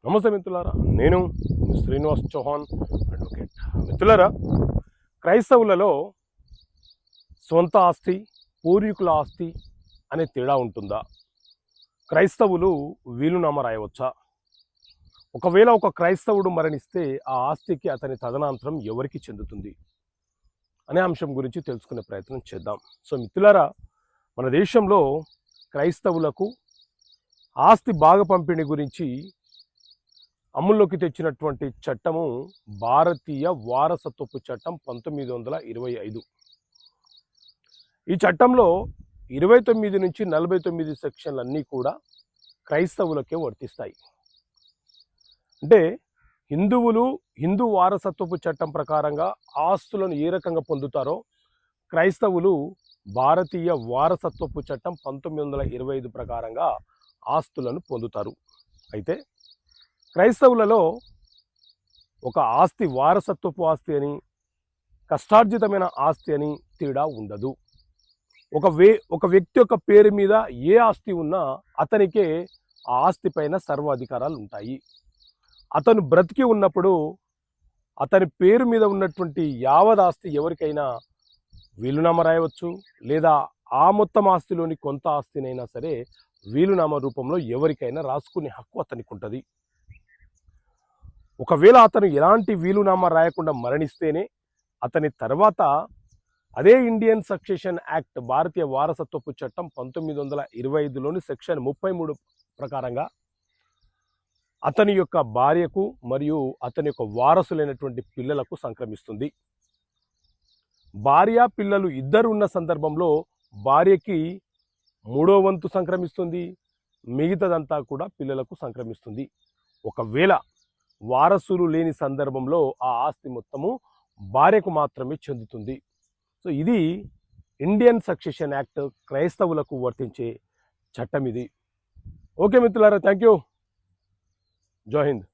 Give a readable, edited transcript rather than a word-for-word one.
నమస్తే మిత్రులారా, నేను మీ శ్రీనివాస్ చౌహాన్ అడ్వకేట్. మిత్రులారా, క్రైస్తవులలో సొంత ఆస్తి, పూర్వీకుల ఆస్తి అనే తేడా ఉంటుందా? క్రైస్తవులు వీలునామా రాయవచ్చా? ఒకవేళ ఒక క్రైస్తవుడు మరణిస్తే ఆ ఆస్తికి అతని తదనంతరం ఎవరికి చెందుతుంది అనే అంశం గురించి తెలుసుకునే ప్రయత్నం చేద్దాం. సో మిత్రులారా, మన దేశంలో క్రైస్తవులకు ఆస్తి భాగ పంపిణీ గురించి అమల్లోకి తెచ్చినటువంటి చట్టము భారతీయ వారసత్వపు చట్టం 1925. ఈ చట్టంలో 29 నుంచి 49 సెక్షన్లన్నీ కూడా క్రైస్తవులకే వర్తిస్తాయి. అంటే హిందూ వారసత్వపు చట్టం ప్రకారంగా ఆస్తులను ఏ రకంగా పొందుతారో క్రైస్తవులు భారతీయ వారసత్వపు చట్టం 1925 ప్రకారంగా ఆస్తులను పొందుతారు. అయితే క్రైస్తవులలో ఒక ఆస్తి వారసత్వపు ఆస్తి అని, కష్టార్జితమైన ఆస్తి అని తేడా ఉండదు. ఒక వ్యక్తి యొక్క పేరు మీద ఏ ఆస్తి ఉన్నా అతనికే ఆ ఆస్తి పైన సర్వాధికారాలు ఉంటాయి. అతను బ్రతికి ఉన్నప్పుడు అతని పేరు మీద ఉన్నటువంటి యావత్ ఆస్తి ఎవరికైనా వీలునామా రాయవచ్చు, లేదా ఆ మొత్తం ఆస్తిలోని కొంత ఆస్తినైనా సరే వీలునామా రూపంలో ఎవరికైనా రాసుకునే హక్కు అతనికి ఉంటుంది. ఒకవేళ అతను ఎలాంటి వీలునామా రాయకుండా మరణిస్తేనే అతని తర్వాత అదే ఇండియన్ సక్సెషన్ యాక్ట్, భారతీయ వారసత్వపు చట్టం 1925లోని సెక్షన్ 33 ప్రకారంగా అతని యొక్క భార్యకు మరియు అతని యొక్క వారసులైనటువంటి పిల్లలకు సంక్రమిస్తుంది. భార్య పిల్లలు ఇద్దరు ఉన్న సందర్భంలో భార్యకి 3వ వంతు సంక్రమిస్తుంది, మిగతాదంతా కూడా పిల్లలకు సంక్రమిస్తుంది. ఒకవేళ వారసులు లేని సందర్భంలో ఆ ఆస్తి మొత్తము భార్యకు మాత్రమే చెందుతుంది. సో ఇది ఇండియన్ సక్సెషన్ యాక్ట్, క్రైస్తవులకు వర్తించే చట్టం ఇది. ఓకే మిత్రులారా, థ్యాంక్ యూ. జై హింద్.